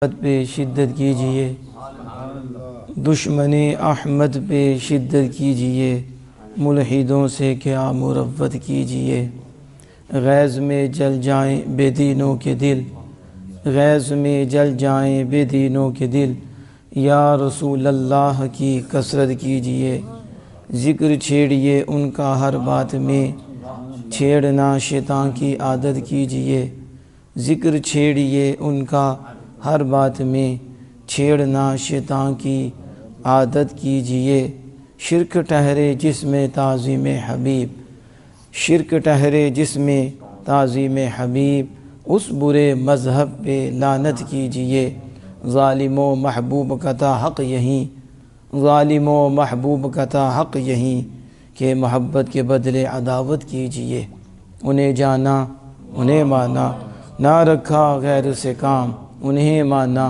پہ شدت کیجئے، دشمن احمد پہ شدت کیجئے، ملحدوں سے کیا مروت کیجئے۔ غیظ میں جل جائیں بے دینوں کے دل، غیظ میں جل جائیں بے دینوں کے دل، یا رسول اللہ کی کثرت کیجئے۔ ذکر چھیڑیے ان کا ہر بات میں، چھیڑنا شیطان کی عادت کیجئے۔ ذکر چھیڑیے ان کا ہر بات میں، چھیڑنا شیطان کی عادت کیجئے۔ شرک ٹھہرے جس میں تعظیم حبیب، شرک ٹھہرے جس میں تعظیم حبیب، اس برے مذہب پہ لعنت کیجئے۔ ظالم و محبوب کا تھا حق یہیں، ظالم و محبوب کا تھا حق یہیں، کہ محبت کے بدلے عداوت کیجئے۔ انہیں جانا انہیں مانا، نہ رکھا غیر سے کام، انہیں مانا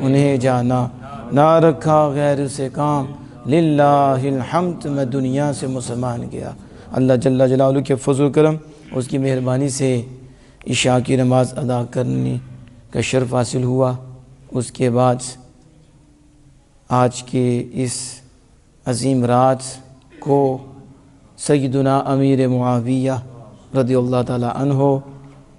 انہیں جانا، نہ رکھا غیر سے کام، للہ الحمد میں دنیا سے مسلمان گیا۔ اللہ جل جلالہ کے فضل و کرم، اس کی مہربانی سے عشاء کی نماز ادا کرنے کا شرف حاصل ہوا۔ اس کے بعد آج کے اس عظیم رات کو سیدنا امیر معاویہ رضی اللہ تعالی عنہ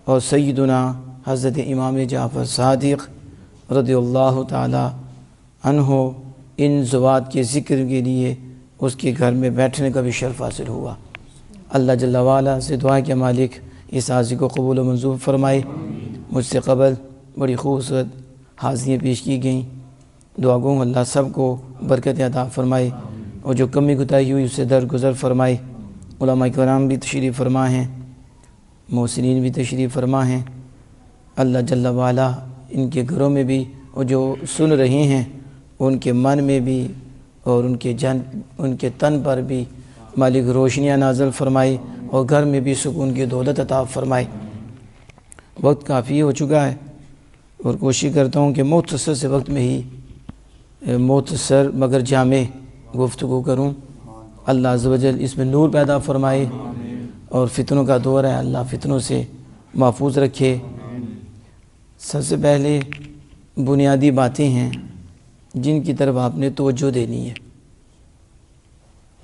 اور سیدنا حضرت امام جعفر صادق رضی اللہ تعالی عنہ ان ذوات کے ذکر کے لیے اس کے گھر میں بیٹھنے کا بھی شرف حاصل ہوا۔ اللہ جل وعلا سے دعا کہ مالک اس حاضری کو قبول و منظور فرمائے۔ مجھ سے قبل بڑی خوبصورت حاضریاں پیش کی گئیں، دعا گوں اللہ سب کو برکت عطا فرمائے، اور جو کمی کوتاہی ہوئی اسے درگزر فرمائے۔ علماء کرام بھی تشریف فرما ہیں، محسنین بھی تشریف فرما ہیں۔ اللہ جل وعلا ان کے گھروں میں بھی، اور جو سن رہے ہیں ان کے من میں بھی اور ان کے تن پر بھی مالک روشنیاں نازل فرمائے، اور گھر میں بھی سکون کی دولت عطا فرمائے۔ وقت کافی ہو چکا ہے، اور کوشش کرتا ہوں کہ مختصر سے وقت میں ہی مختصر مگر جامع گفتگو کروں۔ اللہ عز و جل اس میں نور پیدا فرمائے، اور فتنوں کا دور ہے، اللہ فتنوں سے محفوظ رکھے۔ سب سے پہلے بنیادی باتیں ہیں جن کی طرف آپ نے توجہ دینی ہے،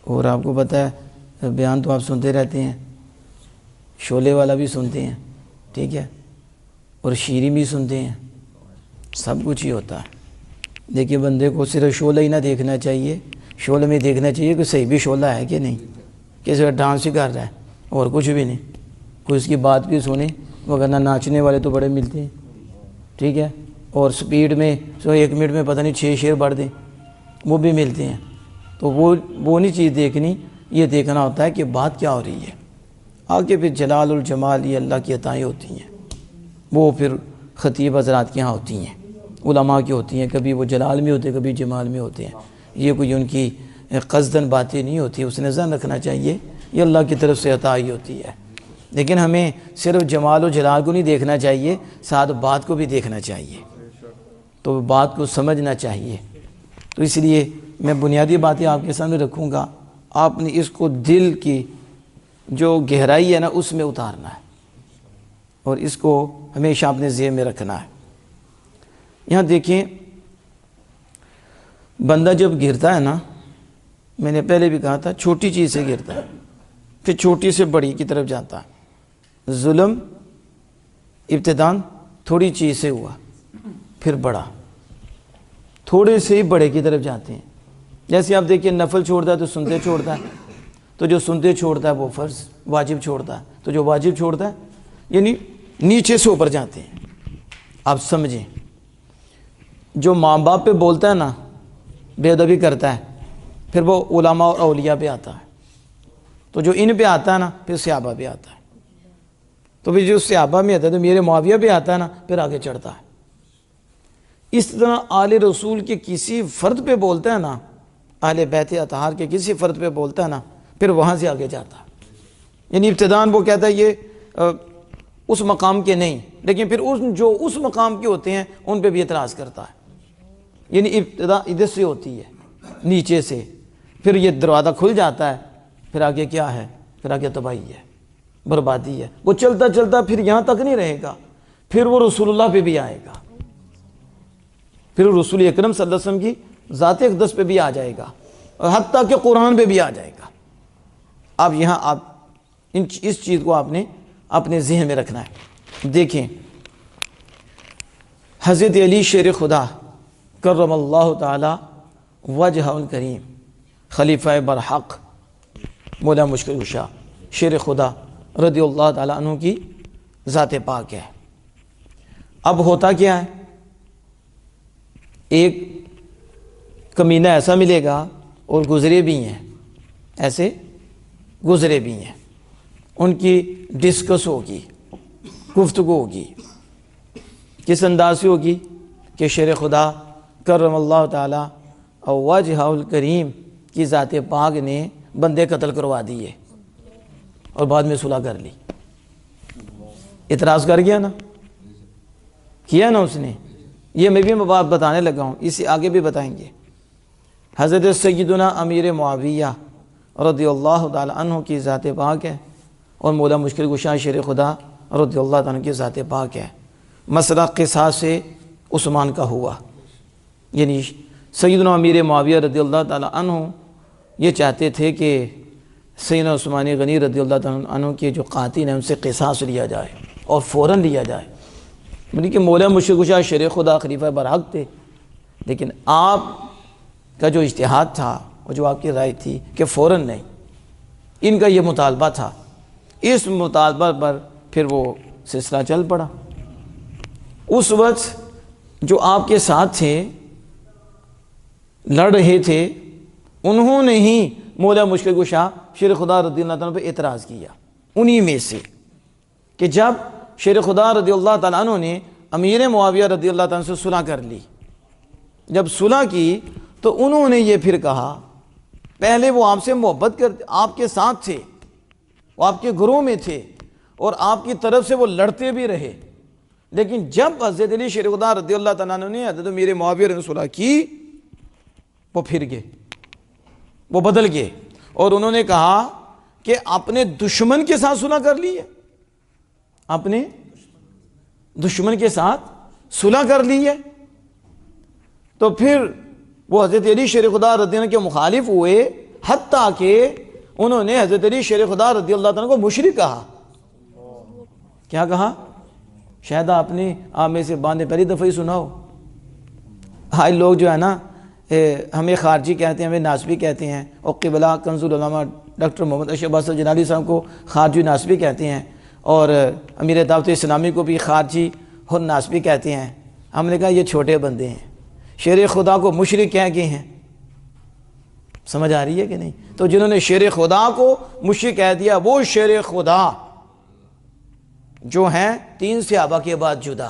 اور آپ کو پتہ ہے بیان تو آپ سنتے رہتے ہیں، شعلے والا بھی سنتے ہیں، ٹھیک ہے، اور شیریں بھی سنتے ہیں، سب کچھ ہی ہوتا ہے۔ دیکھیے بندے کو صرف شعلہ ہی نہ دیکھنا چاہیے، شعلے میں دیکھنا چاہیے کہ صحیح بھی شعلہ ہے کہ نہیں، کہ صرف ڈانس ہی کر رہا ہے اور کچھ بھی نہیں۔ کوئی اس کی بات بھی سنے، وگرنہ ناچنے والے تو بڑے ملتے ہیں، ٹھیک ہے، اور سپیڈ میں 1 منٹ میں پتہ نہیں 6 شعر پڑھ دیں، وہ بھی ملتے ہیں۔ تو وہ نہیں چیز دیکھنی، یہ دیکھنا ہوتا ہے کہ بات کیا ہو رہی ہے۔ آگے پھر جلال الجمال یہ اللہ کی عطائیں ہوتی ہیں، وہ پھر خطیب حضرات کے ہاں ہوتی ہیں، علماء کی ہوتی ہیں، کبھی وہ جلال میں ہوتے ہیں کبھی جمال میں ہوتے ہیں۔ یہ کوئی ان کی قصداً باتیں نہیں ہوتی، اس نے ذہن رکھنا چاہیے یہ اللہ کی طرف سے عطا ہی ہوتی ہے۔ لیکن ہمیں صرف جمال و جلال کو نہیں دیکھنا چاہیے، ساتھ بات کو بھی دیکھنا چاہیے، تو بات کو سمجھنا چاہیے۔ تو اس لیے میں بنیادی باتیں آپ کے سامنے رکھوں گا، آپ نے اس کو دل کی جو گہرائی ہے نا اس میں اتارنا ہے، اور اس کو ہمیشہ اپنے ذہن میں رکھنا ہے۔ یہاں دیکھیں، بندہ جب گرتا ہے نا، میں نے پہلے بھی کہا تھا چھوٹی چیز سے گرتا ہے، پھر چھوٹی سے بڑی کی طرف جاتا ہے۔ ظلم ابتداً تھوڑی چیز سے ہوا، پھر بڑا، تھوڑے سے ہی بڑے کی طرف جاتے ہیں۔ جیسے آپ دیکھیں نفل چھوڑتا ہے تو سنتے چھوڑتا ہے، تو جو سنتے چھوڑتا ہے وہ فرض واجب چھوڑتا ہے، تو جو واجب چھوڑتا ہے یعنی نیچے سے اوپر جاتے ہیں۔ آپ سمجھیں، جو ماں باپ پہ بولتا ہے نا، بے ادبی کرتا ہے، پھر وہ علماء اور اولیاء پہ آتا ہے، تو جو ان پہ آتا ہے نا پھر صحابہ پہ آتا ہے، تو پھر جو صحابہ میں آتا ہے تو میرے معاویہ پہ آتا ہے نا پھر آگے چڑھتا ہے۔ اس طرح آل رسول کے کسی فرد پہ بولتا ہے نا، اہل بیت اطہار کے کسی فرد پہ بولتا ہے نا، پھر وہاں سے آگے جاتا ہے۔ یعنی ابتداً وہ کہتا ہے یہ اس مقام کے نہیں، لیکن پھر جو اس مقام کے ہوتے ہیں ان پہ بھی اعتراض کرتا ہے۔ یعنی ابتدا ادھر سے ہوتی ہے، نیچے سے، پھر یہ دروازہ کھل جاتا ہے، پھر آگے کیا ہے، پھر آگے تباہی ہے، بربادی ہے۔ وہ چلتا چلتا پھر یہاں تک نہیں رہے گا، پھر وہ رسول اللہ پہ بھی آئے گا۔ پھر رسول اکرم صلی اللہ علیہ وسلم کی ذات اقدس پہ بھی آ جائے گا اور حتیٰ کہ قرآن پہ بھی آ جائے گا. اب یہاں آپ اس چیز کو آپ نے اپنے ذہن میں رکھنا ہے. دیکھیں حضرت علی شیر خدا کرم اللہ تعالی وجہ الکریم خلیفہ برحق مولا مشکل کشا شیر خدا رضی اللہ تعالیٰ عنہ کی ذات پاک ہے. اب ہوتا کیا ہے، ایک کمینہ ایسا ملے گا اور گزرے بھی ہیں، ایسے گزرے بھی ہیں، ان کی ڈسکس ہوگی، گفتگو ہوگی. کس انداز سے ہوگی کہ شیر خدا کرم اللہ تعالی وجہ الکریم کی ذات پاک نے بندے قتل کروا دیے اور بعد میں صلح کر لی. اعتراض کر گیا نا، کیا نا اس نے. یہ میں بھی بات بتانے لگا ہوں، اس سے آگے بھی بتائیں گے. حضرت سیدنا امیر معاویہ رضی اللہ تعالی عنہ کی ذات پاک ہے اور مولا مشکل کشا شیر خدا رضی اللہ تعالیٰ عنہ کی ذات پاک ہے. مسئلہ قصاص سے عثمان کا ہوا، یعنی سیدنا امیر معاویہ رضی اللہ تعالیٰ عنہ یہ چاہتے تھے کہ سیدنا عثمان غنی رضی اللہ تعالیٰ عنہ کے جو قاتل ہیں ان سے قصاص لیا جائے اور فوراً لیا جائے. یعنی کہ مولا مشکل کشا شیر خدا خلیفہ برحق تھے، لیکن آپ کا جو اجتہاد تھا اور جو آپ کی رائے تھی کہ فوراً نہیں، ان کا یہ مطالبہ تھا. اس مطالبہ پر پھر وہ سلسلہ چل پڑا. اس وقت جو آپ کے ساتھ تھے، لڑ رہے تھے، انہوں نے ہی مولا مشکل کشا شیر خدا رضی اللہ تعالیٰ پہ اعتراض کیا. انہی میں سے کہ جب شیر خدا رضی اللہ تعالیٰ عنہ نے امیر معاویہ رضی اللہ تعالیٰ عنہ سے صلح کر لی، جب صلح کی تو انہوں نے یہ پھر کہا، پہلے وہ آپ سے محبت کرتے، آپ کے ساتھ تھے، وہ آپ کے گروہ میں تھے اور آپ کی طرف سے وہ لڑتے بھی رہے، لیکن جب حضرت علی شیر خدا رضی اللہ تعالیٰ عنہ نے حضرت امیر معاویہ نے صلح کی، وہ پھر گئے، وہ بدل گئے اور انہوں نے کہا کہ اپنے دشمن کے ساتھ صلح کر لی ہے، اپنے دشمن کے ساتھ صلح کر لی ہے. تو پھر وہ حضرت علی شیر خدا رضی اللہ عنہ کے مخالف ہوئے، حتیٰ کہ انہوں نے حضرت علی شیر خدا رضی اللہ عنہ کو مشرک کہا. کیا کہا؟ شاید آپ میں سے بعد میں پہلی دفعہ ہی سنا ہو. آج لوگ جو ہے نا ہمیں خارجی کہتے ہیں، ہمیں ناسبی کہتے ہیں، اور قبلہ کنز العلماء ڈاکٹر محمد اشرف باسط جنالی صاحب کو خارجی ناسبی کہتے ہیں، اور امیر دعوت اسلامی کو بھی خارجی اور ناسبی کہتے ہیں. ہم نے کہا یہ چھوٹے بندے ہیں، شیر خدا کو مشرک کہہ گئے ہیں. سمجھ آ رہی ہے کہ نہیں؟ تو جنہوں نے شیر خدا کو مشرک کہہ دیا، وہ شیر خدا جو ہیں 3 صحابہ کے بعد جدا،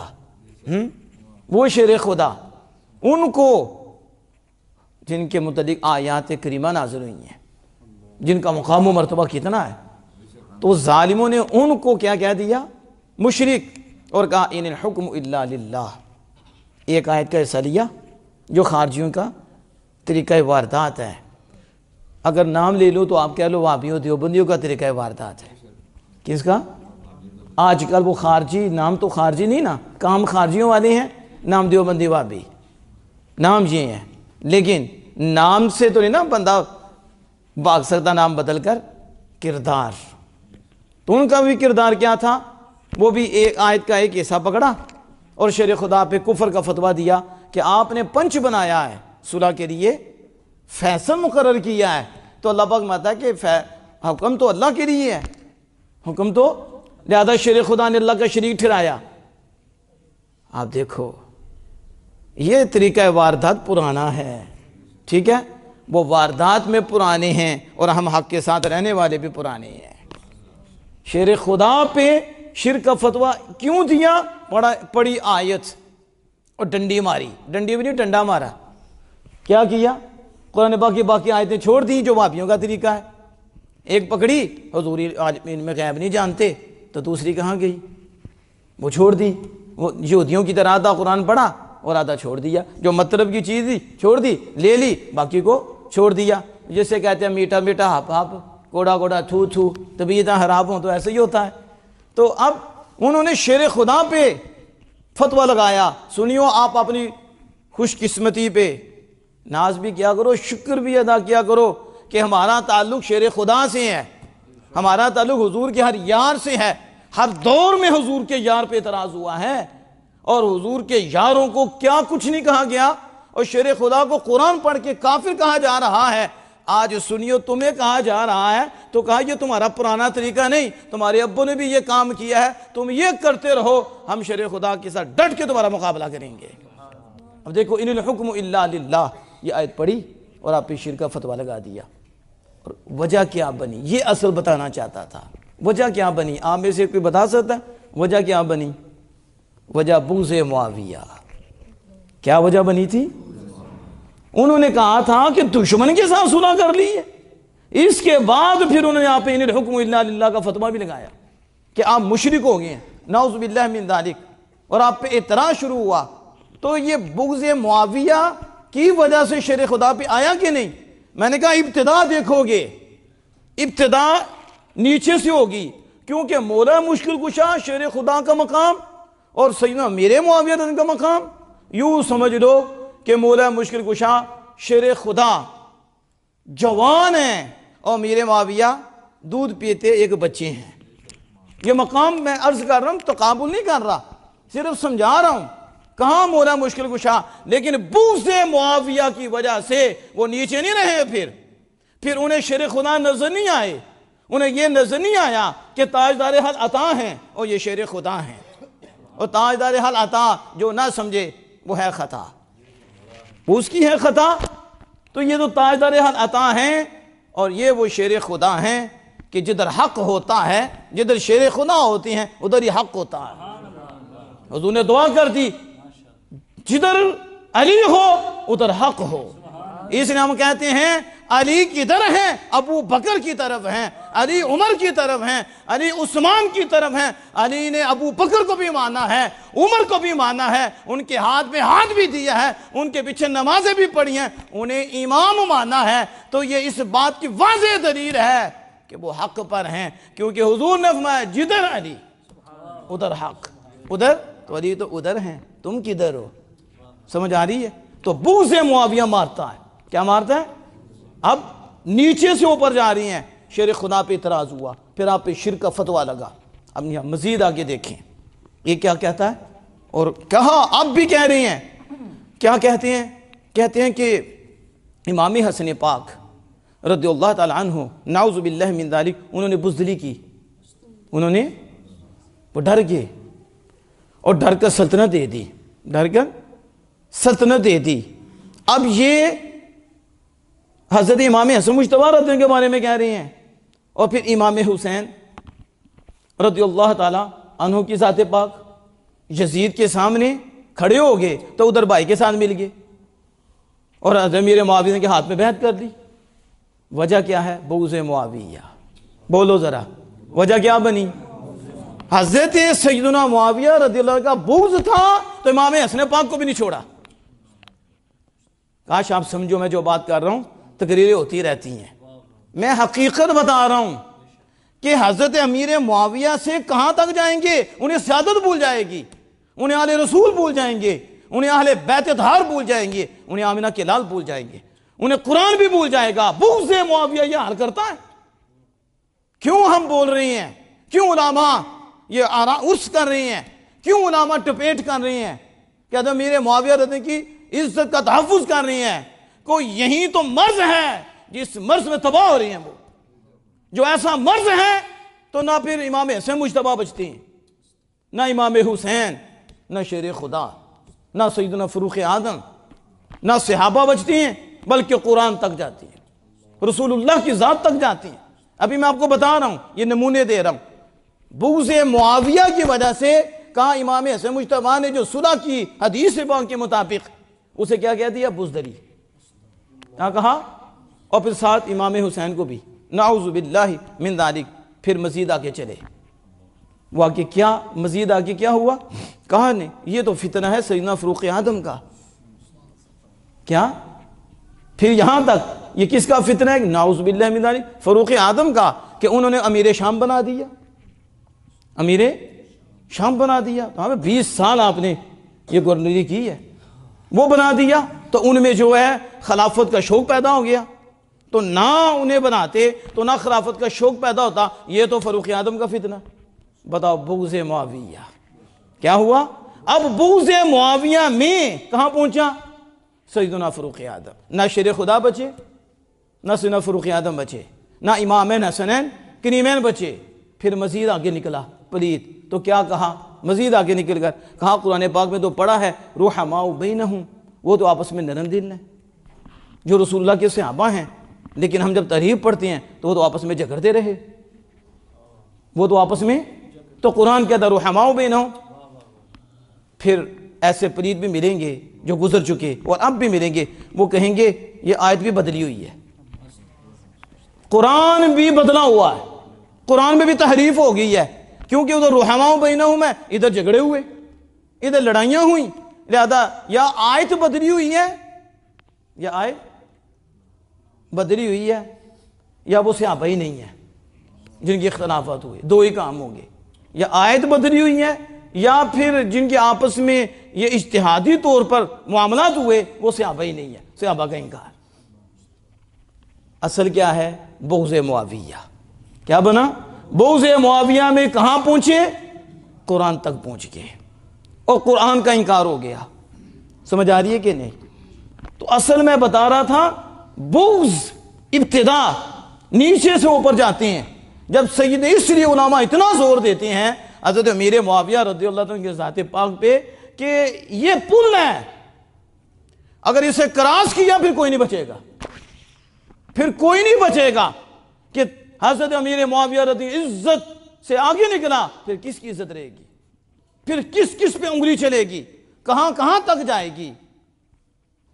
وہ شیر خدا، ان کو جن کے متعلق آیات کریمہ نازل ہوئی ہیں، جن کا مقام و مرتبہ کتنا ہے، تو ظالموں نے ان کو کیا کہہ دیا؟ مشرک، اور کہا ان الحکم الا للہ. ایک آیت کا حصہ لیا جو خارجیوں کا طریقہ واردات ہے. اگر نام لے لو تو آپ کہہ لو وہابیوں دیوبندیوں کا طریقہ واردات ہے. کس کا؟ آج کل وہ خارجی، نام تو خارجی نہیں نا، کام خارجیوں والے ہیں، نام دیوبندی وہابی، نام یہ ہیں. لیکن نام سے تو نہیں نا بندہ بھاگ سکتا، نام بدل کر کردار. تو ان کا بھی کردار کیا تھا؟ وہ بھی ایک آیت کا ایک حصہ پکڑا اور شیر خدا پہ کفر کا فتویٰ دیا کہ آپ نے پنچ بنایا ہے، صلح کے لیے فیصل مقرر کیا ہے. تو اللہ پاک ماتا ہے کہ حکم تو اللہ کے لیے ہے، حکم تو لہذا شیر خدا نے اللہ کا شریک ٹھہرایا. آپ دیکھو یہ طریقہ واردات پرانا ہے، ٹھیک ہے، وہ واردات میں پرانے ہیں اور ہم حق کے ساتھ رہنے والے بھی پرانے ہیں. شیر خدا پہ شرک کا فتویٰ کیوں دیا؟ پڑی آیت اور ڈنڈی ماری، ڈنڈی بھی نہیں ڈنڈا مارا. کیا کیا؟ قرآن پاک کی باقی آیتیں چھوڑ دی جو وہابیوں کا طریقہ ہے. ایک پکڑی، حضوری آج ان میں غیب نہیں جانتے، تو دوسری کہاں گئی؟ وہ چھوڑ دی. وہ یہودیوں کی طرح آدھا قرآن پڑھا اور آدھا چھوڑ دیا، جو مطلب کی چیز تھی چھوڑ دی، لے لی، باقی کو چھوڑ دیا. جسے کہتے ہیں میٹھا میٹھا ہاپ ہاپ، کوڑا کوڑا تھو تھو، طبیعتیں خراب ہوں تو ایسے ہی ہوتا ہے. تو اب انہوں نے شیر خدا پہ فتویٰ لگایا، سنیو آپ اپنی خوش قسمتی پہ ناز بھی کیا کرو، شکر بھی ادا کیا کرو کہ ہمارا تعلق شیر خدا سے ہے، ہمارا تعلق حضور کے ہر یار سے ہے۔ ہر دور میں حضور کے یار پہ اعتراض ہوا ہے، اور حضور کے یاروں کو کیا کچھ نہیں کہا گیا، اور شیر خدا کو قرآن پڑھ کے کافر کہا جا رہا ہے۔ آج سنیو تمہیں کہا جا رہا ہے تو کہا یہ تمہارا پرانا طریقہ نہیں، تمہارے ابو نے بھی یہ کام کیا ہے، تم یہ کرتے رہو، ہم شیر خدا کے ساتھ ڈٹ کے تمہارا مقابلہ کریں گے۔ اب دیکھو ان الحکم الا للہ، یہ آیت پڑھی اور آپ پہ شرک کا فتویٰ لگا دیا۔ اور وجہ کیا بنی، یہ اصل بتانا چاہتا تھا۔ وجہ کیا بنی، آپ میں سے کوئی بتا سکتا ہے وجہ کیا بنی؟ وجہ بغض معاویہ۔ کیا وجہ بنی تھی؟ انہوں نے کہا تھا کہ دشمن کے ساتھ صلح کر لی ہے، اس کے بعد پھر انہوں نے آپ پہ ان الحکم الا للہ کا فتویٰ بھی لگایا کہ آپ مشرک ہو گئے ہیں، نعوذ باللہ من ذالک، اور آپ پہ اعتراض شروع ہوا۔ تو یہ بغض معاویہ کی وجہ سے شیر خدا پہ آیا کہ نہیں؟ میں نے کہا ابتدا دیکھو گے، ابتدا نیچے سے ہوگی، کیونکہ مولا مشکل کشا شیر خدا کا مقام اور سیدنا میرے معاویہ رضی اللہ عنہ کا مقام، یوں سمجھ لو کہ مولا مشکل کشا شیر خدا جوان ہیں اور میرے معاویہ دودھ پیتے ایک بچے ہیں۔ یہ مقام میں عرض کر رہا ہوں، تقابل نہیں کر رہا، صرف سمجھا رہا ہوں کہاں مولا مشکل کشا، لیکن بغض معاویہ کی وجہ سے وہ نیچے نہیں رہے۔ پھر انہیں شیر خدا نظر نہیں آئے، انہیں یہ نظر نہیں آیا کہ تاجدار حق عطا ہیں اور یہ شیر خدا ہیں، اور تاجدار حق عطا جو نہ سمجھے وہ ہے خطا، وہ اس کی ہے خطا۔ تو یہ تو تاجدار حق عطا ہیں اور یہ وہ شیر خدا ہیں کہ جدھر حق ہوتا ہے، جدھر شیر خدا ہوتی ہیں ادھر ہی حق ہوتا ہے۔ حضور نے دعا کر دی جدھر علی ہو ادھر حق ہو، اس لیے ہم کہتے ہیں علی کدھر ہیں؟ ابو بکر کی طرف ہیں، علی عمر کی طرف ہیں، علی عثمان کی طرف ہیں۔ علی نے ابو بکر کو بھی مانا ہے، عمر کو بھی مانا ہے، ان کے ہاتھ میں ہاتھ بھی دیا ہے، ان کے پیچھے نمازیں بھی پڑھی ہیں، انہیں امام مانا ہے۔ تو یہ اس بات کی واضح دلیل ہے کہ وہ حق پر ہیں، کیونکہ حضور نے فرمایا جدھر علی ادھر حق، ادھر تو علی تو ادھر ہیں، تم کدھر ہو؟ سمجھ آ رہی ہے؟ تو بغض معاویہ مارتا ہے، کیا مارتا ہے؟ اب نیچے سے اوپر جا رہی ہیں، شیر خدا پہ اعتراض ہوا، پھر آپ پہ شرک کا فتویٰ لگا۔ اب یہاں مزید آگے دیکھیں یہ کیا کہتا ہے، اور کہا اب بھی کہہ رہی ہیں، کیا کہتے ہیں؟ کہتے ہیں کہ امام حسن پاک رضی اللہ تعالی عنہ نعوذ باللہ من ذالک، انہوں نے بزدلی کی، انہوں نے وہ ڈر گئے اور ڈر کر سلطنت دے دی، ڈر کر سلطنت دے دی۔ اب یہ حضرت امام حسن مجتبی رضی اللہ عنہ کے بارے میں کہہ رہی ہیں، اور پھر امام حسین رضی اللہ تعالیٰ عنہ کی ذات پاک یزید کے سامنے کھڑے ہو گئے تو ادھر بھائی کے ساتھ مل گئے اور حضرت امیر معاویہ کے ہاتھ میں بیعت کر لی۔ وجہ کیا ہے؟ بغض معاویہ۔ بولو ذرا وجہ کیا بنی؟ حضرت سیدنا معاویہ رضی اللہ عنہ کا بغض تھا تو امام حسن پاک کو بھی نہیں چھوڑا۔ کاش آپ سمجھو میں جو بات کر رہا ہوں، تقریریں ہوتی رہتی ہیں، میں حقیقت بتا رہا ہوں کہ حضرت امیر معاویہ سے کہاں تک جائیں گے؟ انہیں سیادت بھول جائے گی، انہیں اہل رسول بھول جائیں گے، انہیں اہل بیت اطہار بھول جائیں گے، انہیں آمنہ کے لال بھول جائیں گے، انہیں قرآن بھی بھول جائے گا۔ بغض معاویہ یہ حال کرتا ہے۔ کیوں ہم بول رہے ہیں؟ کیوں علماء یہ عرص کر رہی ہیں؟ کیوں علماء ٹپیٹ کر رہی ہیں کہ حضرت امیر معاویہ رضی اللہ عنہ کی عزت کا تحفظ کر رہی ہیں؟ کوئی یہی تو مرض ہے جس مرض میں تباہ ہو رہی ہیں۔ وہ جو ایسا مرض ہے تو نہ پھر امام حسین مجتبی بچتی ہیں، نہ امام حسین، نہ شیر خدا، نہ سیدنا فاروق اعظم، نہ صحابہ بچتی ہیں، بلکہ قرآن تک جاتی ہیں، رسول اللہ کی ذات تک جاتی ہیں۔ ابھی میں آپ کو بتا رہا ہوں، یہ نمونے دے رہا ہوں۔ بغض معاویہ کی وجہ سے کہا امام حسین مجتبی نے جو صلح کی حدیث پاک کے مطابق، اسے کیا کہہ دیا؟ بزدلی۔ کیا کہا؟ اور پھر ساتھ امام حسین کو بھی، نعوذ باللہ من ذالک۔ پھر مزید آگے چلے، وہ آگے کیا مزید آگے کیا ہوا؟ کہا نے یہ تو فتنہ ہے سیدنا فاروق اعظم کا۔ کیا؟ پھر یہاں تک یہ کس کا فتنہ ہے؟ نعوذ باللہ من ذالک، فاروق اعظم کا، کہ انہوں نے امیر شام بنا دیا، امیر شام بنا دیا۔ تو ہمیں 20 سال آپ نے یہ گورنری کی ہے، وہ بنا دیا تو ان میں جو ہے خلافت کا شوق پیدا ہو گیا، تو نہ انہیں بناتے تو نہ خلافت کا شوق پیدا ہوتا۔ یہ تو فاروق اعظم کا فتنہ۔ بتاؤ بغض معاویہ کیا ہوا؟ اب بغض معاویہ میں کہاں پہنچا؟ سیدنا فاروق اعظم۔ نہ شیر خدا بچے، نہ سیدنا فاروق اعظم بچے، نہ امامین حسنین کریمین بچے، پھر مزید آگے نکلا پلید۔ تو کیا کہا مزید آگے نکل کر؟ کہا قرآن پاک میں تو پڑھا ہے رحماء بینہم، وہ تو آپس میں نرم دل ہیں، جو رسول اللہ کے صحابہ ہیں، لیکن ہم جب تحریف پڑھتے ہیں تو وہ تو آپس میں جھگڑتے رہے، وہ تو آپس میں، تو قرآن کہتا رحماء بینہم۔ پھر ایسے پلید بھی ملیں گے جو گزر چکے اور اب بھی ملیں گے، وہ کہیں گے یہ آیت بھی بدلی ہوئی ہے، قرآن بھی بدلا ہوا ہے، قرآن میں بھی تحریف ہو گئی ہے، کیونکہ ادھر رحماء بینہم ہے، ادھر جھگڑے ہوئے، ادھر لڑائیاں ہوئیں، لہذا یا آیت بدلی ہوئی ہے، یا آیت بدلی ہوئی ہے، یا وہ صحابہ ہی نہیں ہے جن کی اختلافات ہوئے، دو ہی کام ہوں گے، یا آیت بدلی ہوئی ہے یا پھر جن کے آپس میں یہ اجتہادی طور پر معاملات ہوئے وہ صحابہ ہی نہیں ہے، صحابہ کا انکار۔ اصل کیا ہے؟ بغض معاویہ۔ کیا بنا؟ بغض معاویہ میں کہاں پہنچے؟ قرآن تک پہنچ گئے اور قرآن کا انکار ہو گیا۔ سمجھ آ رہی ہے کہ نہیں؟ تو اصل میں بتا رہا تھا بغض ابتدا نیچے سے اوپر جاتے ہیں۔ جب سید، اس لیے علماء اتنا زور دیتے ہیں حضرت امیر معاویہ رضی اللہ عنہ کے ذات پاک پہ کہ یہ پل ہے، اگر اسے کراس کیا پھر کوئی نہیں بچے گا، پھر کوئی نہیں بچے گا۔ کہ حضرت امیر معاویہ رضی عزت سے آگے نکلا، پھر کس کی عزت رہے گی؟ پھر کس کس پہ انگلی چلے گی؟ کہاں کہاں تک جائے گی؟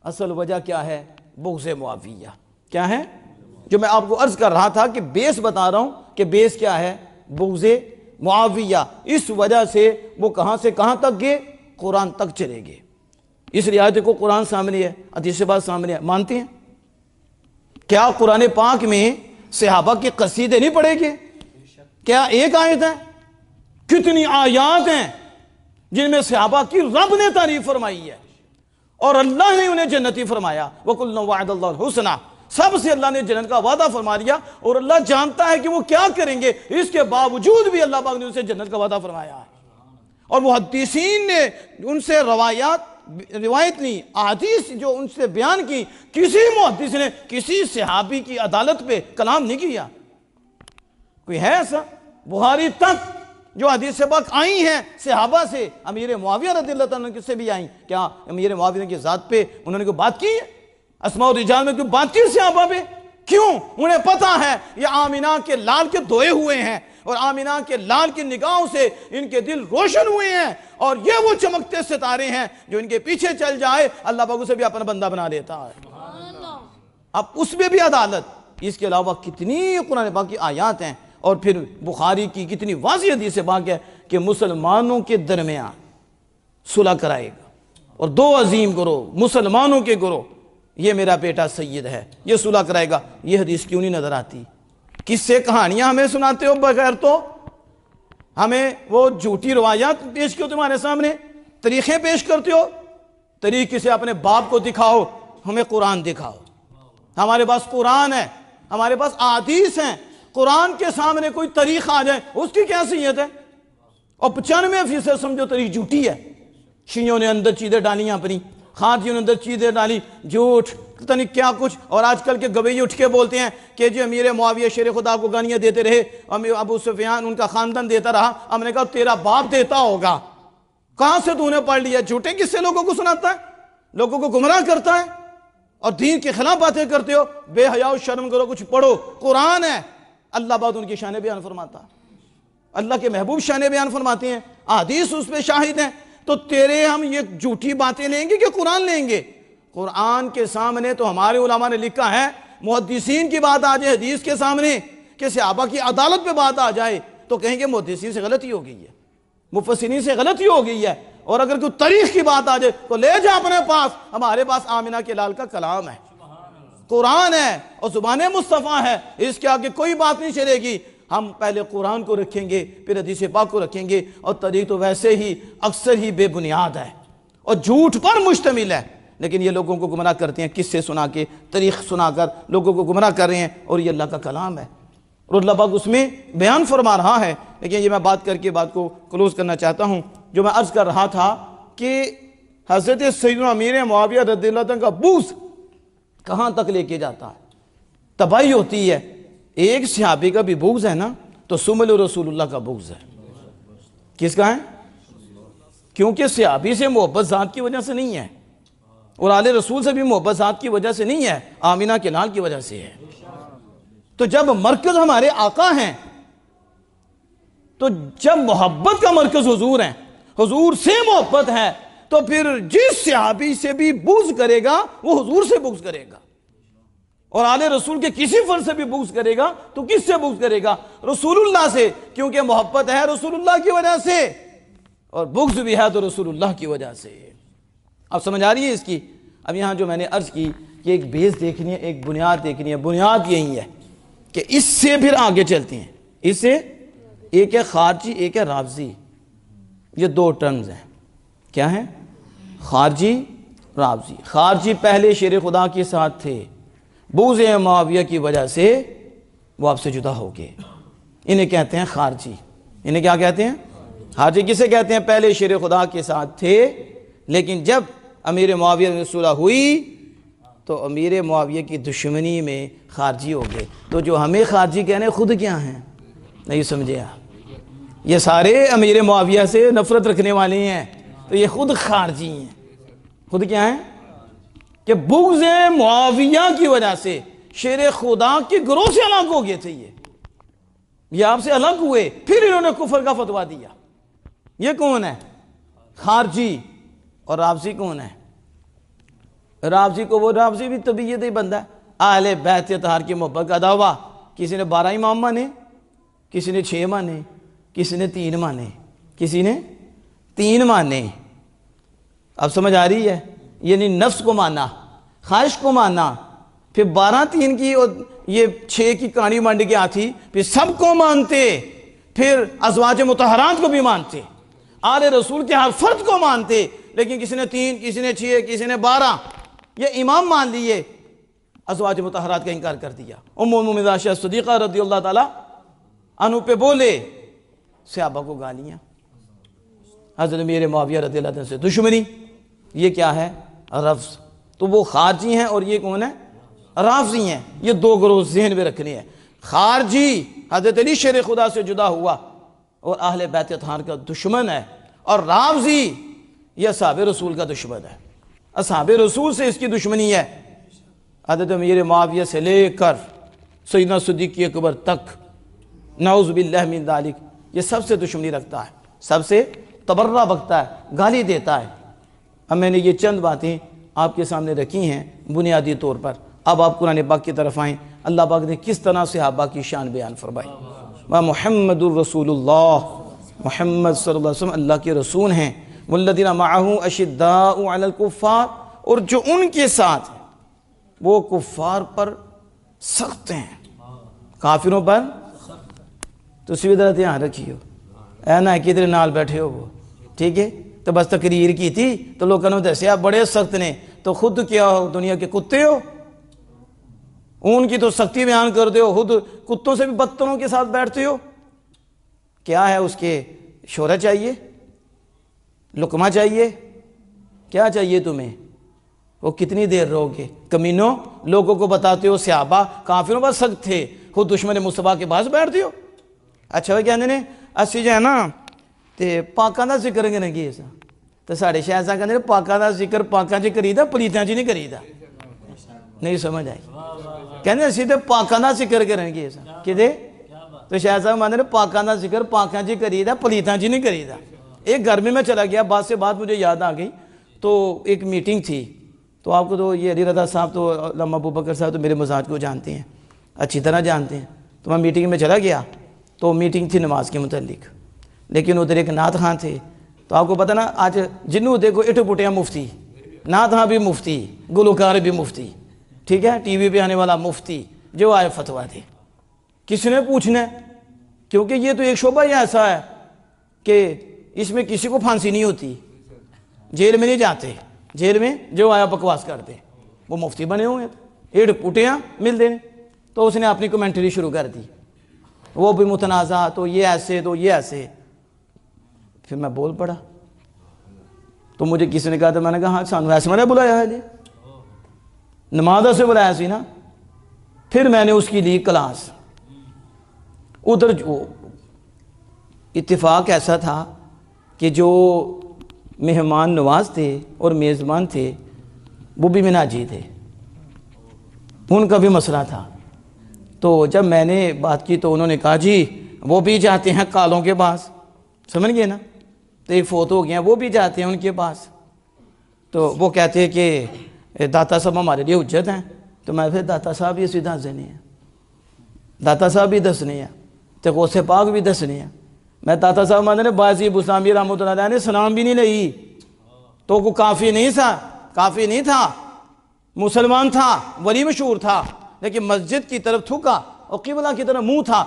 اصل وجہ کیا ہے؟ بغض معاویہ۔ کیا ہے؟ جو میں آپ کو عرض کر رہا تھا کہ بیس بتا رہا ہوں کہ بیس کیا ہے؟ بغض معاویہ۔ اس وجہ سے وہ کہاں سے کہاں تک گئے؟ قرآن تک چلے گئے۔ اس رعایت کو قرآن سامنے ہے، حدیث بات سامنے ہے، مانتے ہیں؟ کیا قرآن پاک میں صحابہ کے قصیدے نہیں پڑھے گے؟ کیا ایک آیت ہے؟ کتنی آیات ہیں جن میں صحابہ کی رب نے تعریف فرمائی ہے اور اللہ نے انہیں جنتی فرمایا۔ وَقُلْنَا وَعَدَ اللَّهُ الْحُسْنَى، سب سے اللہ نے جنت کا وعدہ فرما دیا، اور اللہ جانتا ہے کہ وہ کیا کریں گے، اس کے باوجود بھی اللہ پاک نے ان سے جنت کا وعدہ فرمایا ہے۔ اور محدثین نے ان سے روایت نہیں، احادیث جو ان سے بیان کی، کسی محدث نے کسی صحابی کی عدالت پہ کلام نہیں کیا۔ کوئی ہے ایسا؟ بخاری تک جو حدیث پاک آئی ہیں صحابہ سے، امیر معاویہ رضی اللہ عنہ سے بھی آئیں، کیا امیر معاویہ کی ذات پہ انہوں نے کوئی بات کی ہے؟ اسماء و رجال میں کوئی بات کی صحابہ پہ؟ کیوں؟ انہیں پتا ہے یہ آمینہ کے لال کے دھوئے ہوئے ہیں، اور آمینہ کے لال کی نگاہوں سے ان کے دل روشن ہوئے ہیں، اور یہ وہ چمکتے ستارے ہیں جو ان کے پیچھے چل جائے اللہ پاک اسے بھی اپنا بندہ بنا لیتا ہے۔ اب اس میں بھی عدالت۔ اس کے علاوہ کتنی قرآن پاک کی آیات ہیں، اور پھر بخاری کی کتنی واضح حدیث پاک ہے کہ مسلمانوں کے درمیان صلح کرائے گا، اور دو عظیم گروہ مسلمانوں کے گروہ، یہ میرا بیٹا سید ہے، یہ صلح کرائے گا۔ یہ حدیث کیوں نہیں نظر آتی؟ کس سے کہانیاں ہمیں سناتے ہو بغیر تو؟ ہمیں وہ جھوٹی روایات پیش کی ہو تمہارے سامنے، طریقے پیش کرتے ہو، طریقے سے اپنے باپ کو دکھاؤ، ہمیں قرآن دکھاؤ۔ ہمارے پاس قرآن ہے، ہمارے پاس احادیث ہیں، قرآن کے سامنے کوئی طریق آ جائے اس کی کیا صحیحت ہے؟ اور 95% سمجھو طریق جھوٹی ہے۔ شیعوں نے اندر چیزیں ڈالی اپنی، خارجیوں نے اندر چیزیں ڈالی، جھوٹ، پتہ نہیں کیا کچھ۔ اور آج کل کے گوئی اٹھ کے بولتے ہیں کہ جو امیر معاویہ شیر خدا کو گالیاں دیتے رہے، ابو سفیان ان کا خاندان دیتا رہا۔ ہم نے کہا تیرا باپ دیتا ہوگا، کہاں سے تو نے پڑھ لیا؟ جھوٹے کس سے لوگوں کو سناتا ہے، لوگوں کو گمراہ کرتا ہے، اور دین کے خلاف باتیں کرتے ہو۔ بے حیا شرم کرو، کچھ پڑھو، قرآن ہے۔ اللہ بات ان کی شان بیان فرماتا، اللہ کے محبوب شان بیان فرماتے ہیں، احادیث اس پہ شاہد ہیں۔ تو تیرے ہم یہ جھوٹی باتیں لیں گے کہ قرآن لیں گے؟ قرآن کے سامنے تو ہمارے علماء نے لکھا ہے، محدثین کی بات آ جائے حدیث کے سامنے، کہ صحابہ کی عدالت پہ بات آ جائے تو کہیں گے محدثین سے غلطی ہو گئی ہے، مفسرین سے غلطی ہو گئی ہے۔ اور اگر کوئی تاریخ کی بات آ جائے تو لے جا اپنے پاس، ہمارے پاس آمینہ کے لال کا کلام ہے، قرآن ہے اور زبان مصطفیٰ ہے، اس کے آگے کوئی بات نہیں چلے گی۔ ہم پہلے قرآن کو رکھیں گے، پھر حدیث پاک کو رکھیں گے، اور طریق تو ویسے ہی اکثر ہی بے بنیاد ہے اور جھوٹ پر مشتمل ہے۔ لیکن یہ لوگوں کو گمراہ کرتے ہیں، قصے سنا کے، تاریخ سنا کر لوگوں کو گمراہ کر رہے ہیں، اور یہ اللہ کا کلام ہے اور اللہ پاک اس میں بیان فرما رہا ہے۔ لیکن یہ میں بات کر کے بات کو کلوز کرنا چاہتا ہوں۔ جو میں عرض کر رہا تھا کہ حضرت سیدنا امیر معاویہ رضی اللہ عنہ کا بغض کہاں تک لے کے جاتا ہے، تباہی ہوتی ہے۔ ایک صحابی کا بھی بغض ہے نا، تو سمل رسول اللہ کا بغض ہے۔ کس کا ہے؟ کیونکہ صحابی سے محبت ذات کی وجہ سے نہیں ہے، اور آل رسول سے بھی محبت ذات کی وجہ سے نہیں ہے، آمینہ کے لال کی وجہ سے ہے۔ تو جب مرکز ہمارے آقا ہیں، تو جب محبت کا مرکز حضور ہیں، حضور سے محبت ہے، تو پھر جس صحابی سے بھی بغض کرے گا وہ حضور سے بغض کرے گا، اور آل رسول کے کسی فرد سے بھی بغض کرے گا تو کس سے بغض کرے گا؟ رسول اللہ سے، کیونکہ محبت ہے رسول اللہ کی وجہ سے، اور بغض بھی ہے تو رسول اللہ کی وجہ سے۔ اب سمجھ آ رہی ہے اس کی؟ اب یہاں جو میں نے عرض کی کہ ایک بیس دیکھنی ہے، ایک بنیاد دیکھنی ہے، بنیاد یہی ہے کہ اس سے پھر آگے چلتے ہیں۔ اس سے ایک ہے خارجی، ایک ہے رافضی، یہ دو ٹرمز ہیں۔ کیا ہیں؟ خارجی، رافضی۔ خارجی پہلے شیر خدا کے ساتھ تھے، بغض معاویہ کی وجہ سے وہ آپ سے جدا ہو گئے، انہیں کہتے ہیں خارجی۔ انہیں کیا کہتے ہیں؟ خارجی کسے کہتے ہیں؟ پہلے شیر خدا کے ساتھ تھے، لیکن جب امیر معاویہ نے صلح ہوئی تو امیر معاویہ کی دشمنی میں خارجی ہو گئے۔ تو جو ہمیں خارجی کہنے خود کیا ہیں؟ نہیں سمجھے آپ؟ یہ سارے امیر معاویہ سے نفرت رکھنے والے ہیں، تو یہ خود خارجی ہیں۔ خود کیا ہیں؟ کہ بغض معاویہ کی وجہ سے شیر خدا کے گروہ سے الگ ہو گئے تھے، یہ آپ سے الگ ہوئے، پھر انہوں نے کفر کا فتویٰ دیا۔ یہ کون ہے؟ خارجی۔ اور رافضی کون ہے؟ رافضی کو وہ رافضی بھی طبیعت ہی بندہ ہے، اہل بیت اطہار کی محبت کا دعویٰ۔ کسی نے 12 امام مانے، کسی نے 6 مانے، کسی نے 3 مانے، کسی نے 3 مانے۔ اب سمجھ آ رہی ہے؟ یعنی نفس کو ماننا، خواہش کو ماننا، پھر 12 3 کی اور یہ 6 کی کہانی منڈ کے آتی، پھر سب کو مانتے، پھر ازواج مطہرات کو بھی مانتے، آل رسول کے ہر فرد کو مانتے، لیکن کسی نے 3، کسی نے 6، کسی نے 12، یہ امام مان لیے، ازواج مطہرات کا انکار کر دیا۔ ام المومنین عائشہ صدیقہ رضی اللہ تعالی عنہ پہ بولے، صحابہ کو گالیاں، حضرت امیر معاویہ رضی اللہ عنہ سے دشمنی۔ یہ کیا ہے؟ رفض۔ تو وہ خارجی ہیں اور یہ کون ہے؟ رافضی ہیں۔ یہ دو گروہ ذہن میں رکھنے ہیں۔ خارجی حضرت علی شیر خدا سے جدا ہوا اور اہل بیت اطہار کا دشمن ہے، اور رافضی یہ اصحاب رسول کا دشمن ہے، اصحاب رسول سے اس کی دشمنی ہے۔ حضرت امیر معاویہ سے لے کر سیدنا صدیق اکبر تک، نعوذ باللہ من ذالک، یہ سب سے دشمنی رکھتا ہے، سب سے تبرہ بکتا ہے، گالی دیتا ہے۔ اب میں نے یہ چند باتیں آپ کے سامنے رکھی ہیں بنیادی طور پر۔ اب آپ قرآن پاک کی طرف آئیں۔ اللہ پاک نے کس طرح صحابہ کی شان بیان فرمائی۔ محمد الرسول اللہ، محمد صلی اللہ علیہ وسلم اللہ کے رسول ہیں۔ والذین معہ اشداء علی الکفار، اور جو ان کے ساتھ وہ کفار پر سخت ہیں، کافروں پر۔ تو اسی طرح دھیان رکھیو، اے نا کدھر نال بیٹھے ہو وہ، ٹھیک ہے؟ تو بس تقریر کی تھی تو لوگوں نے دسیا بڑے سخت نے، تو خود کیا ہو؟ دنیا کے کتے ہو؟ ان کی تو سختی بیان کرتے ہو، خود کتوں سے بھی بدتروں کے ساتھ بیٹھتے ہو۔ کیا ہے اس کے؟ شہرت چاہیے، لقمہ چاہیے، کیا چاہیے تمہیں؟ وہ کتنی دیر رہو گے؟ کمینوں، لوگوں کو بتاتے ہو صحابہ کافروں پر سخت تھے، خود دشمن مصطفیٰ کے پاس بیٹھتے ہو۔ اچھا وہ کہتے ہیں اسی جو ہے نا تے پاکاں دا ذکر کریں گے، ایسا تو ساڑھے شاید صاحب کہتے ہیں پاکاں دا ذکر پاکاں چی کریدا، پلیتاں چی نہیں کریدا۔ نہیں سمجھ آئی؟ کہتے ہیں سیدھے پاکاں دا ذکر کریں گے، ایسا کدے؟ تو شاید صاحب مانتے ہیں پاکاں دا ذکر پاکاں چی کریدا، پلیتاں چی نہیں کریدا۔ ایک گھر میں چلا گیا، بات سے بات مجھے یاد آ گئی، تو ایک میٹنگ تھی، تو آپ کو تو یہ علی رضا صاحب تو علامہ ابوبکر صاحب تو میرے مزاج کو جانتے ہیں، اچھی طرح جانتے ہیں۔ تو میں میٹنگ میں چلا گیا، تو میٹنگ تھی نماز کے متعلق، لیکن ادھر ایک نعت خان تھے۔ تو آپ کو پتہ نا آج جنوں دیکھو اٹھ پٹیا مفتی، نعت خان بھی مفتی، گلوکار بھی مفتی، ٹھیک ہے، ٹی وی پہ آنے والا مفتی، جو آئے فتویٰ دے۔ کس نے پوچھنا ہے؟ کیونکہ یہ تو ایک شعبہ ہی ایسا ہے کہ اس میں کسی کو پھانسی نہیں ہوتی، جیل میں نہیں جاتے، جیل میں جو آیا بکواس کرتے ہیں، وہ مفتی بنے ہوئے تھے، ایڈ پوٹیاں مل دے، تو اس نے اپنی کمنٹری شروع کر دی، وہ بھی متنازع، تو یہ ایسے تو یہ ایسے۔ پھر میں بول پڑا، تو مجھے کسی نے کہا تھا، میں نے کہا ہاں سانو ایسے میں نے بلایا ہے جی، نماز سے بلایا سی نا۔ پھر میں نے اس کی لی کلاس، ادھر جو اتفاق ایسا تھا کہ جو مہمان نواز تھے اور میزبان تھے وہ بھی مناجی تھے، ان کا بھی مسئلہ تھا۔ تو جب میں نے بات کی تو انہوں نے کہا جی وہ بھی جاتے ہیں کالوں کے پاس، سمجھ گئے نا، تو ایک فوت ہو گیا، وہ بھی جاتے ہیں ان کے پاس، تو وہ کہتے ہیں کہ داتا صاحب ہمارے لیے حجت ہیں، تو میں پھر داتا صاحب یہ سیدھا دسنے ہیں، داتا صاحب بھی دسنے ہیں، تو غوث پاک بھی دسنے ہیں۔ میں داتا صاحب مانے نے بازی بسلامی رحمۃ اللہ علیہ نے سلام بھی نہیں لئی، تو وہ کافی نہیں تھا، کافی نہیں تھا، مسلمان تھا، ولی مشہور تھا، لیکن مسجد کی طرف تھوکا اور قبلہ کی طرف منہ تھا،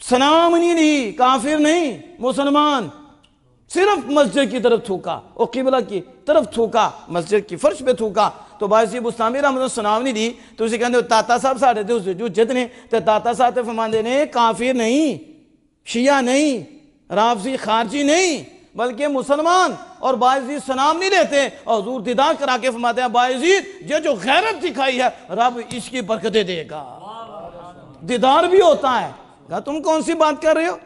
سلام نہیں لی، کافر نہیں، مسلمان، صرف مسجد کی طرف تھوکا اور قبلہ کی طرف تھوکا، مسجد کی فرش پہ تھوکا۔ تو باعث بستامی رحمۃ اللہ سلام نہیں دی، تو اسے کہتے داتا صاحب ساڑھے تھے اس جو جتنے، تو داتا صاحب تے فرماندے نے کافر نہیں، شیعہ نہیں، رافضی خارجی نہیں، بلکہ مسلمان، اور باعزید سلام نہیں لیتے، اور حضور دیدار کرا کے فرماتے ہیں باعزید یہ جو غیرت دکھائی ہے رب اس کی برکتیں دے گا، دیدار بھی ہوتا ہے۔ کہا تم کون سی بات کر رہے ہو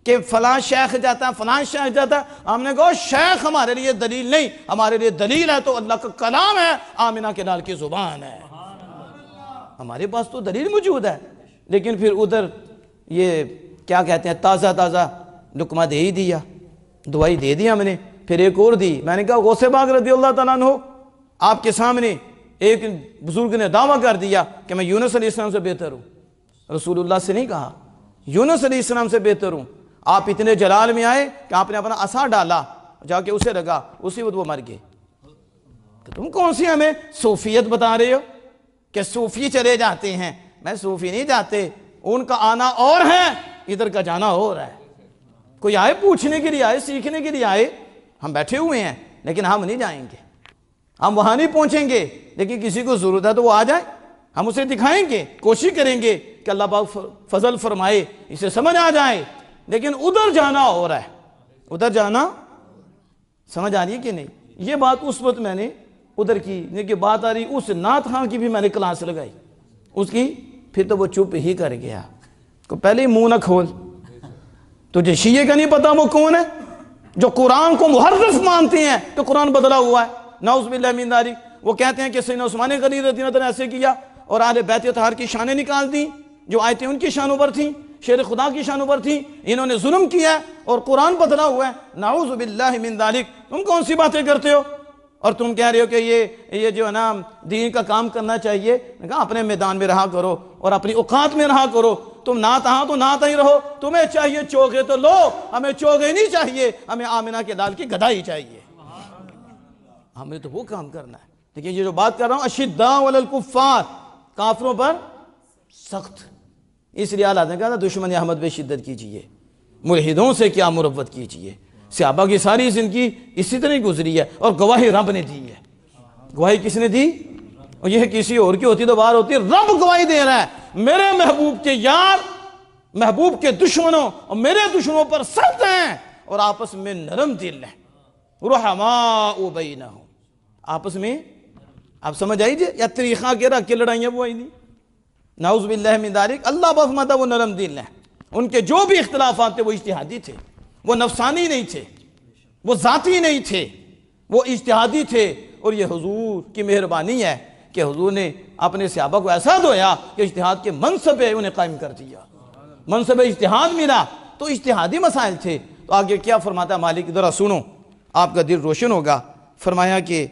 کہ فلاں شیخ جاتا ہے، فلاں شیخ جاتا ہے؟ ہم نے کہا شیخ ہمارے لیے دلیل نہیں، ہمارے لیے دلیل ہے تو اللہ کا کلام ہے، آمنہ کے لال کی زبان ہے، ہمارے پاس تو دلیل موجود ہے۔ لیکن پھر ادھر یہ کیا کہتے ہیں تازہ تازہ لقمہ دے ہی دیا، دعائی دے دیا ہم نے، پھر ایک اور دی۔ میں نے کہا غوث پاک رضی اللہ تعالیٰ عنہ آپ کے سامنے ایک بزرگ نے دعویٰ کر دیا کہ میں یونس علیہ السلام سے بہتر ہوں، رسول اللہ سے نہیں کہا، یونس علیہ السلام سے بہتر ہوں۔ آپ اتنے جلال میں آئے کہ آپ نے اپنا عصا ڈالا، جا کے اسے لگا، اسی وقت وہ مر گئے۔ کہ تم کون سی ہمیں صوفیت بتا رہے ہو کہ صوفی چلے جاتے ہیں؟ میں صوفی نہیں جاتے، ان کا آنا اور ہے، ادھر کا جانا اور ہے۔ کوئی آئے پوچھنے کے لیے آئے، سیکھنے کے لیے آئے، ہم بیٹھے ہوئے ہیں، لیکن ہم نہیں جائیں گے، ہم وہاں نہیں پہنچیں گے، لیکن کسی کو ضرورت ہے تو وہ آ جائے، ہم اسے دکھائیں گے، کوشش کریں گے کہ اللہ پاک فضل فرمائے، اسے سمجھ آ جائے۔ لیکن ادھر جانا ہو رہا ہے، ادھر جانا، سمجھ آ رہی ہے کہ نہیں؟ یہ بات اس وقت میں نے ادھر کی، لیکن بات آ رہی اس نعت خان کی بھی میں نے کلاس لگائی اس کی، پھر تو وہ چپ ہی کر گیا، کو پہلے ہی منہ نہ کھول، تجھے شیعہ کا نہیں پتا وہ کون ہے جو قرآن کو محرف مانتے ہیں، تو قرآن بدلا ہوا ہے، نعوذ باللہ من ذالک۔ وہ کہتے ہیں کہ سیدنا عثمان غنی رضی اللہ عنہ نے ایسے کیا اور اہل بیت اطہار کی شانیں نکال دیں، جو آیتیں ان کی شانوں پر تھیں، شیر خدا کی شانوں پر تھیں، انہوں نے ظلم کیا اور قرآن بدلا ہوا ہے، نعوذ باللہ من ذالک۔ تم کون سی باتیں کرتے ہو؟ اور تم کہہ رہے ہو کہ یہ جو ہے نا دین کا کام کرنا چاہیے، میں کہا اپنے میدان میں رہا کرو اور اپنی اوقات میں رہا کرو، تم نعت ہاں تو نعت ہی رہو، تمہیں چاہیے چوغے تو لو، ہمیں چوغے نہیں چاہیے، ہمیں آمنہ کے لال کی گدائی چاہیے، ہمیں تو وہ کام کرنا ہے۔ لیکن یہ جو بات کر رہا ہوں اشداء علی الکفار، کافروں پر سخت، اس لیے اللہ نے کہا تھا دشمن احمد پہ شدت کیجئے، ملحدوں سے کیا مروت کیجئے۔ صحابہ کی ساری زندگی اسی طرح گزری ہے، اور گواہی رب نے دی ہے۔ گواہی کس نے دی؟ اور یہ کسی اور کی ہوتی تو بار ہوتی، رب گواہی دے رہا ہے، میرے محبوب کے یار محبوب کے دشمنوں اور میرے دشمنوں پر سخت ہیں اور آپس میں نرم دل ہیں، رحماء بینہم، آپس میں، آپ سمجھ آئیے یا طریقہ کے رکھ کے لڑائیاں وہ آئی نہیں، نعوذ باللہ من ذالک۔ اللہ بفمدہ وہ نرم دل ہیں، ان کے جو بھی اختلافات تھے وہ اجتہادی تھے، وہ نفسانی نہیں تھے، وہ ذاتی نہیں تھے، وہ اجتہادی تھے۔ اور یہ حضور کی مہربانی ہے کہ حضور نے اپنے صحابہ کو ایسا دھویا کہ اجتہاد کے منصب پہ انہیں قائم کر دیا، منصب اجتہاد ملا، تو اجتہادی مسائل تھے۔ تو آگے کیا فرماتا ہے مالک، ذرا سنو، آپ کا دل روشن ہوگا۔ فرمایا کہ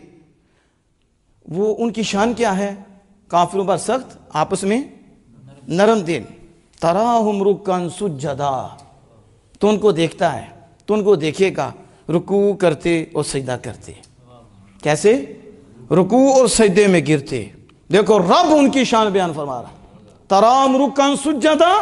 وہ ان کی شان کیا ہے؟ کافروں پر سخت، آپس میں نرم دل، تراہم رکعا سجدا، تو ان کو دیکھتا ہے، تو ان کو دیکھے گا رکوع کرتے اور سجدہ کرتے، کیسے؟ رکوع اور سجدے میں گرتے۔ دیکھو رب ان کی شان بیان فرما رہا، تراہم رکعا سجدا